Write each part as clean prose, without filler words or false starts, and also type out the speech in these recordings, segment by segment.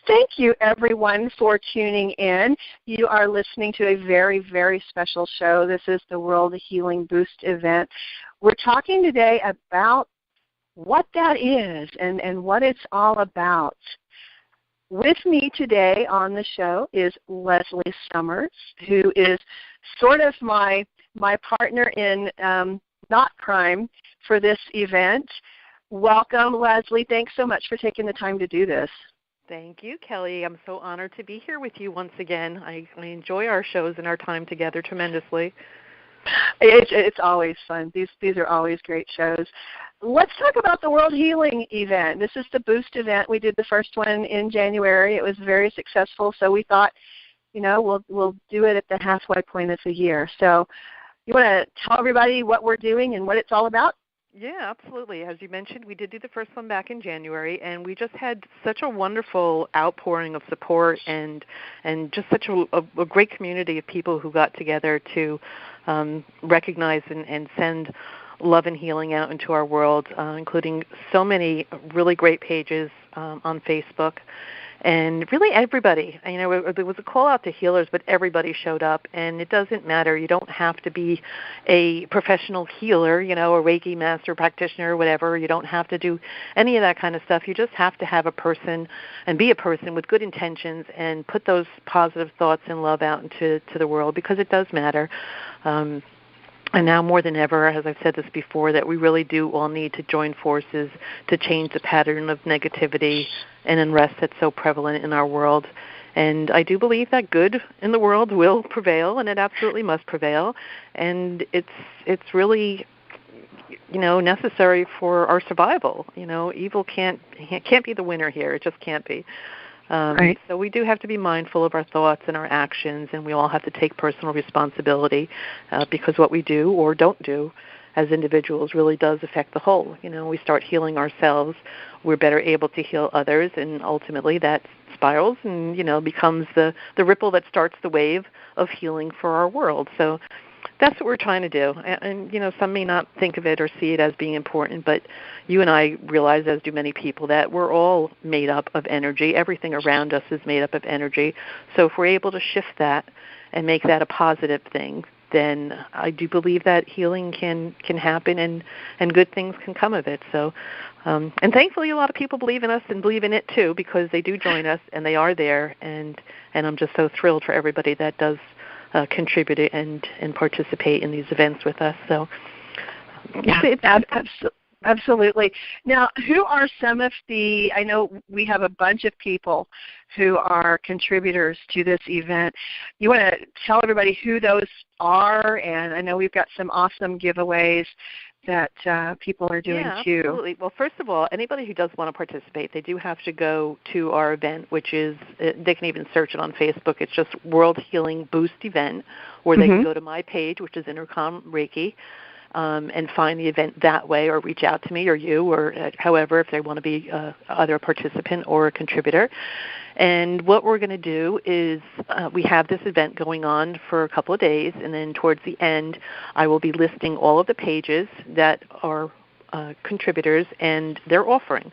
Thank you, everyone, for tuning in. You are listening to a very, very special show. This is the World Healing Boost event. We're talking today about what that is and what it's all about. With me today on the show is Leslie Summers, who is sort of my partner in not crime for this event. Welcome, Leslie. Thanks so much for taking the time to do this. Thank you, Kelly. I'm so honored to be here with you once again. I enjoy our shows and our time together tremendously. It's always fun. These are always great shows. Let's talk about the World Healing event. This is the Boost event. We did the first one in January. It was very successful, so we thought, we'll do it at the halfway point of the year. So you want to tell everybody what we're doing and what it's all about? Yeah, absolutely. As you mentioned, we did do the first one back in January, and we just had such a wonderful outpouring of support and just such a great community of people who got together to recognize and send love and healing out into our world, including so many really great pages on Facebook. And really everybody, there was a call out to healers, but everybody showed up. And it doesn't matter. You don't have to be a professional healer, a Reiki master practitioner or whatever. You don't have to do any of that kind of stuff. You just have to have a person and be a person with good intentions and put those positive thoughts and love out into the world, because it does matter. And now more than ever, as I've said this before, that we really do all need to join forces to change the pattern of negativity and unrest that's so prevalent in our world. And I do believe that good in the world will prevail, and it absolutely must prevail. And it's really, necessary for our survival. Evil can't be the winner here. It just can't be. Right. So we do have to be mindful of our thoughts and our actions, and we all have to take personal responsibility because what we do or don't do as individuals really does affect the whole. We start healing ourselves, we're better able to heal others, and ultimately that spirals and, becomes the ripple that starts the wave of healing for our world. So that's what we're trying to do. And some may not think of it or see it as being important, but you and I realize, as do many people, that we're all made up of energy. Everything around us is made up of energy. So if we're able to shift that and make that a positive thing, then I do believe that healing can happen and good things can come of it. So, and thankfully a lot of people believe in us and believe in it too, because they do join us and they are there. And I'm just so thrilled for everybody that does contribute and participate in these events with us. So, absolutely. Now, who are some of I know we have a bunch of people who are contributors to this event. You want to tell everybody who those are? And I know we've got some awesome giveaways that people are doing too. Absolutely. Well, first of all, anybody who does want to participate, they do have to go to our event, which is, they can even search it on Facebook. It's just World Healing Boost Event, or they can go to my page, which is Intercom Reiki, and find the event that way, or reach out to me or you, or however, if they want to be either a participant or a contributor. And what we're going to do is we have this event going on for a couple of days, and then towards the end I will be listing all of the pages that are contributors and their offering.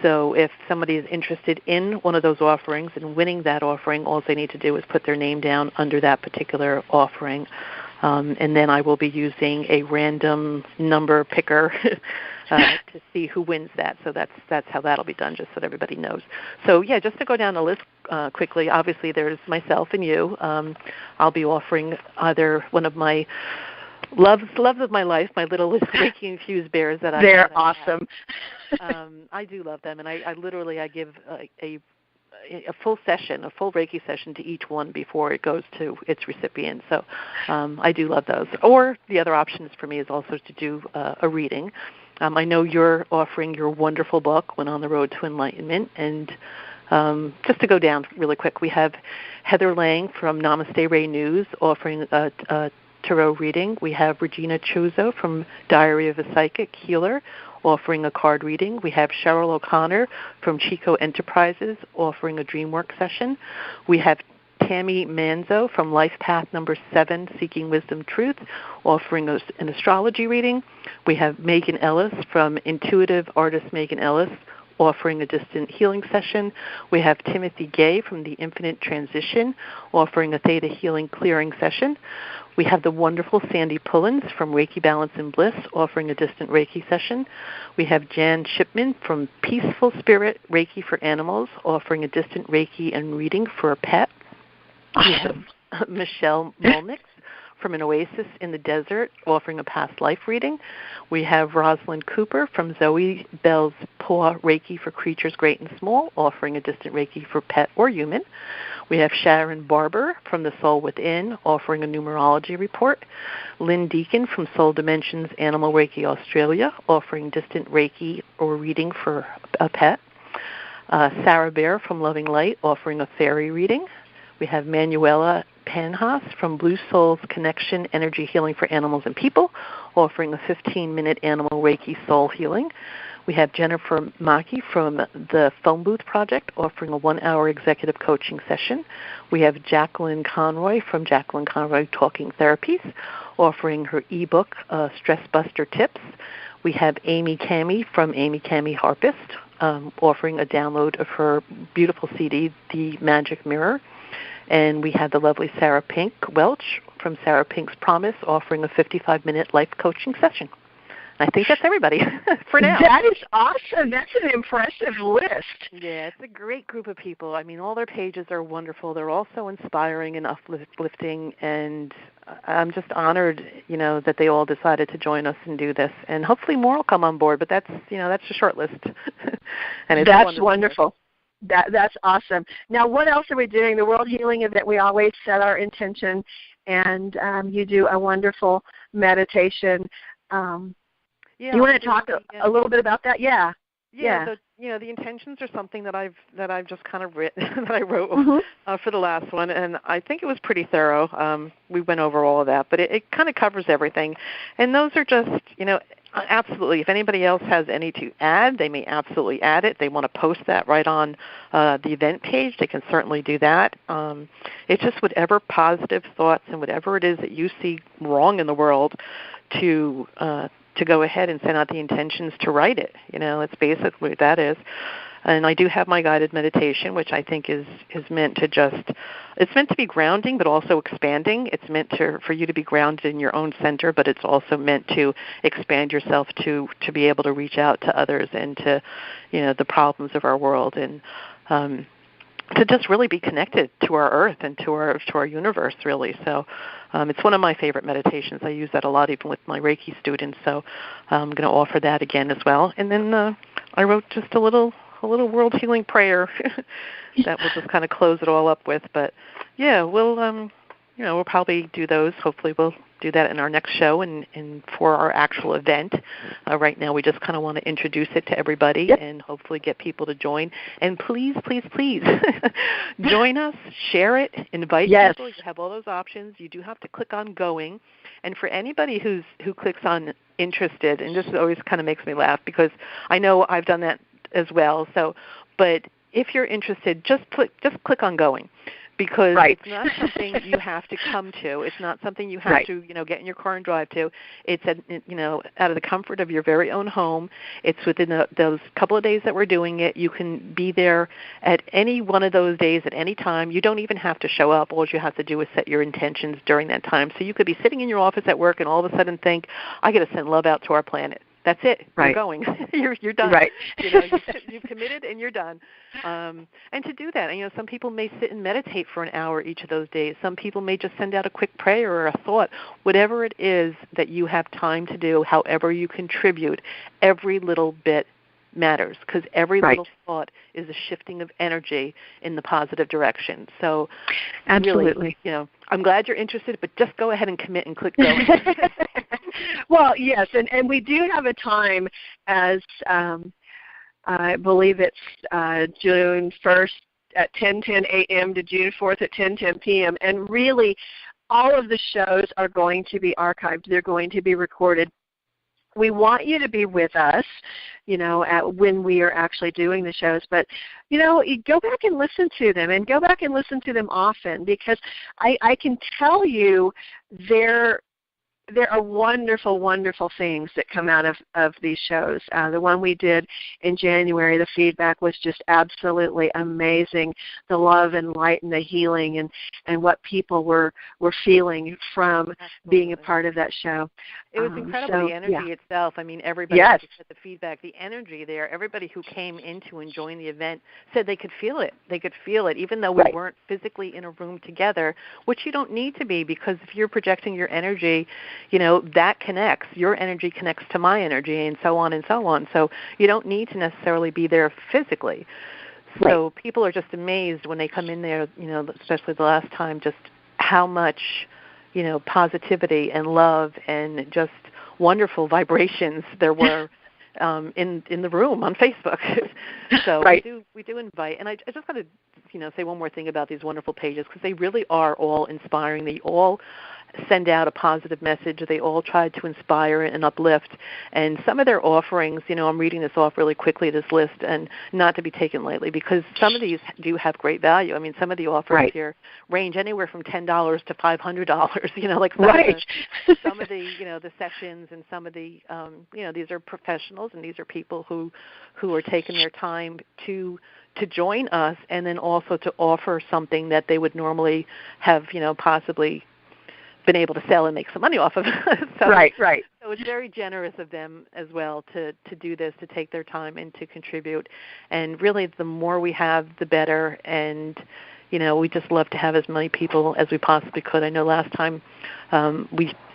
So if somebody is interested in one of those offerings and winning that offering, all they need to do is put their name down under that particular offering. And then I will be using a random number picker to see who wins that. So that's how that'll be done, just so that everybody knows. So, yeah, just to go down the list quickly, obviously there's myself and you. I'll be offering either one of my loves of my life, my little Reiki-infused bears that They're awesome. I do love them, and I give a full session, a full Reiki session to each one before it goes to its recipient. So I do love those. Or the other option for me is also to do a reading. I know you're offering your wonderful book, When on the Road to Enlightenment. And just to go down really quick, we have Heather Lang from Namaste Ray News offering a tarot reading. We have Regina Chuzo from Diary of a Psychic Healer offering a card reading. We have Cheryl O'Connor from Chico Enterprises offering a dream work session. We have Tammy Manzo from Life Path number 7, Seeking Wisdom Truth, offering us an astrology reading. We have Megan Ellis from Intuitive Artist Megan Ellis offering a distant healing session. We have Timothy Gay from the Infinite Transition offering a Theta Healing Clearing session. We have the wonderful Sandy Pullins from Reiki Balance and Bliss offering a distant Reiki session. We have Jan Shipman from Peaceful Spirit Reiki for Animals offering a distant Reiki and reading for a pet. We have Michelle Molnix from An Oasis in the Desert offering a past life reading. We have Rosalind Cooper from Zoe Bell's Paw Reiki for Creatures Great and Small offering a distant Reiki for pet or human. We have Sharon Barber from The Soul Within offering a numerology report. Lynn Deacon from Soul Dimensions Animal Reiki Australia offering distant Reiki or reading for a pet. Sarah Bear from Loving Light offering a fairy reading. We have Manuela Panhas from Blue Souls Connection Energy Healing for Animals and People offering a 15-minute Animal Reiki Soul Healing. We have Jennifer Maki from the Phone Booth Project offering a 1-hour executive coaching session. We have Jacqueline Conroy from Jacqueline Conroy Talking Therapies offering her ebook, Stress Buster Tips. We have Amy Cami from Amy Cami Harpist offering a download of her beautiful CD, The Magic Mirror. And we have the lovely Sarah Pink Welch from Sarah Pink's Promise offering a 55-minute life coaching session. I think that's everybody for now. That is awesome. That's an impressive list. Yeah, it's a great group of people. I mean, all their pages are wonderful. They're all so inspiring and uplifting, and I'm just honored, that they all decided to join us and do this. And hopefully more will come on board, but that's a short list. And it's that's wonderful. That's awesome. Now, what else are we doing? The World Healing Event, we always set our intention, and you do a wonderful meditation. Yeah, do you want to talk a little bit about that? Yeah. So, the intentions are something that I've just kind of written, that I wrote for the last one, and I think it was pretty thorough. We went over all of that, but it kind of covers everything. And those are just, absolutely, if anybody else has any to add, they may absolutely add it. They want to post that right on the event page, they can certainly do that. It's just whatever positive thoughts and whatever it is that you see wrong in the world to go ahead and send out the intentions to write it. That's basically what that is. And I do have my guided meditation, which I think is meant to it's meant to be grounding, but also expanding. It's meant for you to be grounded in your own center, but it's also meant to expand yourself to be able to reach out to others and to, the problems of our world, and to just really be connected to our earth and to our universe, really. So it's one of my favorite meditations. I use that a lot even with my Reiki students, so I'm going to offer that again as well. And then I wrote just a little world healing prayer that we'll just kind of close it all up with. But yeah, we'll probably do those. Hopefully we'll do that in our next show and for our actual event. Right now we just kind of want to introduce it to everybody and hopefully get people to join. And please, please, please join us, share it, invite people. You have all those options. You do have to click on going. And for anybody who clicks on interested, and this always kind of makes me laugh because I know I've done that as well. So, but if you're interested, just click on going. Because it's not something you have to come to. It's not something you have to, get in your car and drive to. It's, out of the comfort of your very own home. It's within those couple of days that we're doing it. You can be there at any one of those days at any time. You don't even have to show up. All you have to do is set your intentions during that time. So you could be sitting in your office at work and all of a sudden think, I got to send love out to our planet. That's it. You're going. You're done. Right. You've committed and you're done. And to do that, some people may sit and meditate for an hour each of those days. Some people may just send out a quick prayer or a thought. Whatever it is that you have time to do, however you contribute, every little bit matters because every little thought is a shifting of energy in the positive direction. So absolutely, really, I'm glad you're interested, but just go ahead and commit and click go. Well, yes, and we do have a time as I believe it's June 1st at 10:10 a.m. to June 4th at 10:10 p.m. And really, all of the shows are going to be archived. They're going to be recorded. We want you to be with us, when we are actually doing the shows. But, you go back and listen to them, and go back and listen to them often, because I can tell you they're there are wonderful, wonderful things that come out of these shows. The one we did in January, the feedback was just absolutely amazing. The love and light and the healing and what people were feeling from being a part of that show. It was incredible, the energy itself. I mean, everybody yes. said the feedback, the energy there, everybody who came into and joined the event said they could feel it. They could feel it, even though we weren't physically in a room together, which you don't need to be, because if you're projecting your energy, that connects. Your energy connects to my energy, and so on and so on. So you don't need to necessarily be there physically. So people are just amazed when they come in there, especially the last time, just how much positivity and love and just wonderful vibrations there were in the room on Facebook. So we do invite, and I just got to say one more thing about these wonderful pages, because they really are all inspiring. They all send out a positive message. They all try to inspire and uplift. And some of their offerings, I'm reading this off really quickly, this list, and not to be taken lightly, because some of these do have great value. I mean, some of the offers here range anywhere from $10 to $500. Like some of the sessions, and some of the these are professionals, and these are people who are taking their time to join us, and then also to offer something that they would normally have possibly been able to sell and make some money off of. So it's very generous of them as well to do this, to take their time and to contribute. And really, the more we have, the better. And we just love to have as many people as we possibly could. I know last time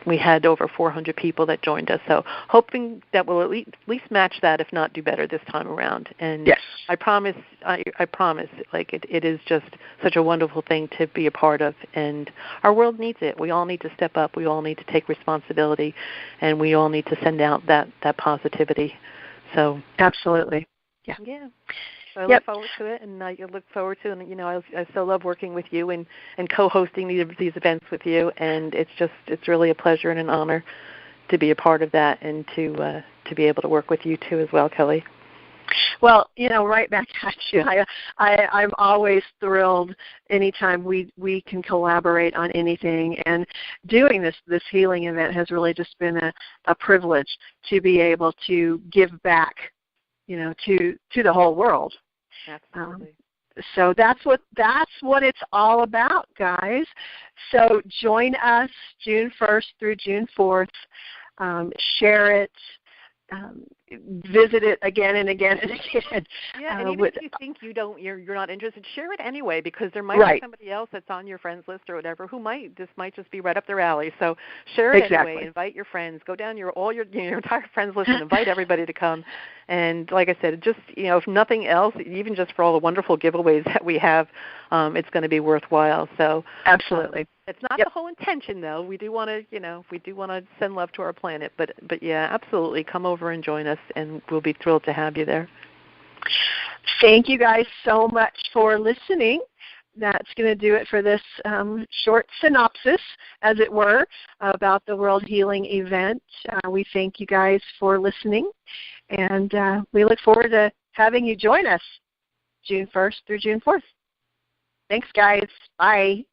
we had over 400 people that joined us, so hoping that we'll at least match that, if not do better this time around. And I promise, like it is just such a wonderful thing to be a part of, and our world needs it. We all need to step up. We all need to take responsibility, and we all need to send out that positivity. So absolutely, yeah. So I look forward to it, and I look forward to, and I still love working with you and co-hosting these events with you, and it's really a pleasure and an honor to be a part of that, and to be able to work with you too as well, Kellie. Well, right back at you. I'm always thrilled anytime we can collaborate on anything, and doing this healing event has really just been a privilege to be able to give back, to the whole world. Absolutely. So that's what it's all about, guys. So join us June 1st through June 4th. Share it. Visit it again and again and again. Yeah, and even if you think you're not interested, share it anyway, because there might be somebody else that's on your friends list or whatever who this might just be right up their alley. So share it anyway. Invite your friends. Go down your entire friends list and invite everybody to come. And like I said, just if nothing else, even just for all the wonderful giveaways that we have, it's going to be worthwhile. So absolutely. It's not the whole intention, though. We do want to, send love to our planet. But yeah, absolutely, come over and join us, and we'll be thrilled to have you there. Thank you guys so much for listening. That's going to do it for this short synopsis, as it were, about the World Healing event. We thank you guys for listening, and we look forward to having you join us June 1st through June 4th. Thanks, guys. Bye.